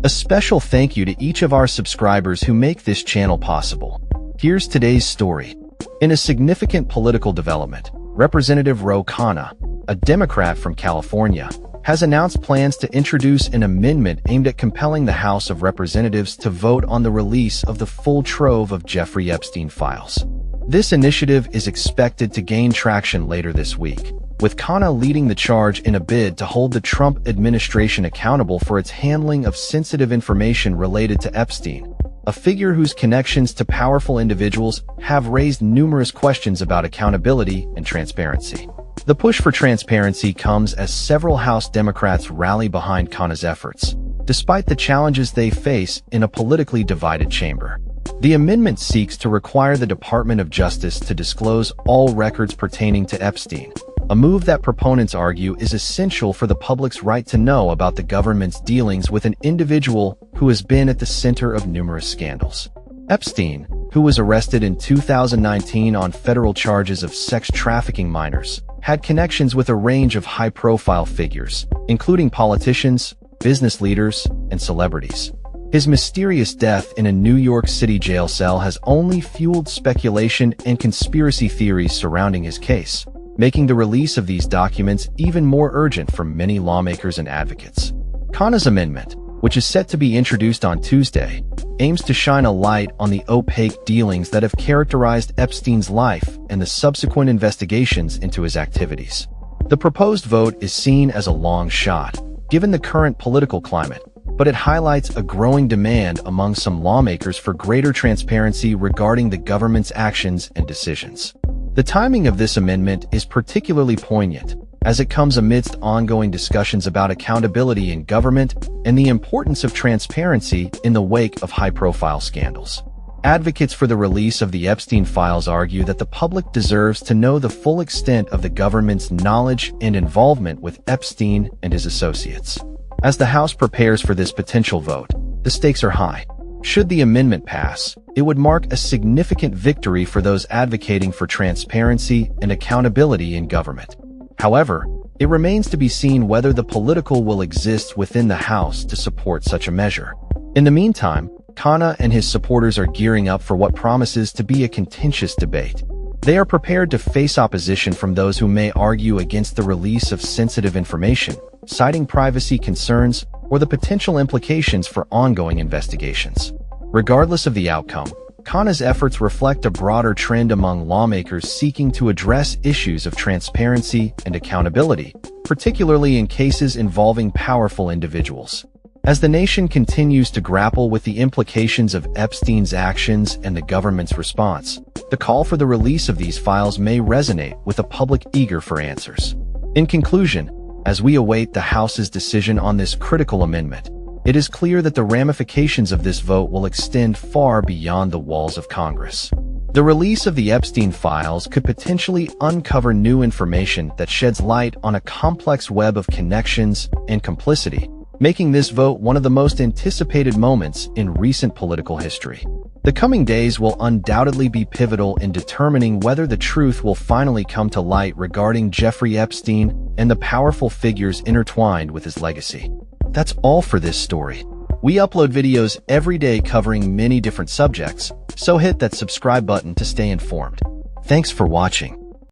A special thank you to each of our subscribers who make this channel possible. Here's today's story. In a significant political development, Representative Ro Khanna, a Democrat from California, has announced plans to introduce an amendment aimed at compelling the House of Representatives to vote on the release of the full trove of Jeffrey Epstein files. This initiative is expected to gain traction later this week, with Khanna leading the charge in a bid to hold the Trump administration accountable for its handling of sensitive information related to Epstein, a figure whose connections to powerful individuals have raised numerous questions about accountability and transparency. The push for transparency comes as several House Democrats rally behind Khanna's efforts, despite the challenges they face in a politically divided chamber. The amendment seeks to require the Department of Justice to disclose all records pertaining to Epstein, a move that proponents argue is essential for the public's right to know about the government's dealings with an individual who has been at the center of numerous scandals. Epstein, who was arrested in 2019 on federal charges of sex trafficking minors, had connections with a range of high-profile figures, including politicians, business leaders, and celebrities. His mysterious death in a New York City jail cell has only fueled speculation and conspiracy theories surrounding his case, making the release of these documents even more urgent for many lawmakers and advocates. Khanna's amendment, which is set to be introduced on Tuesday, aims to shine a light on the opaque dealings that have characterized Epstein's life and the subsequent investigations into his activities. The proposed vote is seen as a long shot, given the current political climate, but it highlights a growing demand among some lawmakers for greater transparency regarding the government's actions and decisions. The timing of this amendment is particularly poignant, as it comes amidst ongoing discussions about accountability in government and the importance of transparency in the wake of high-profile scandals. Advocates for the release of the Epstein files argue that the public deserves to know the full extent of the government's knowledge and involvement with Epstein and his associates. As the House prepares for this potential vote, the stakes are high. Should the amendment pass, it would mark a significant victory for those advocating for transparency and accountability in government. However, it remains to be seen whether the political will exist within the House to support such a measure. In the meantime, Khanna and his supporters are gearing up for what promises to be a contentious debate. They are prepared to face opposition from those who may argue against the release of sensitive information, citing privacy concerns or the potential implications for ongoing investigations. Regardless of the outcome, Khanna's efforts reflect a broader trend among lawmakers seeking to address issues of transparency and accountability, particularly in cases involving powerful individuals. As the nation continues to grapple with the implications of Epstein's actions and the government's response, the call for the release of these files may resonate with a public eager for answers. In conclusion, as we await the House's decision on this critical amendment, it is clear that the ramifications of this vote will extend far beyond the walls of Congress. The release of the Epstein files could potentially uncover new information that sheds light on a complex web of connections and complicity, making this vote one of the most anticipated moments in recent political history. The coming days will undoubtedly be pivotal in determining whether the truth will finally come to light regarding Jeffrey Epstein and the powerful figures intertwined with his legacy. That's all for this story. We upload videos every day covering many different subjects, so hit that subscribe button to stay informed. Thanks for watching.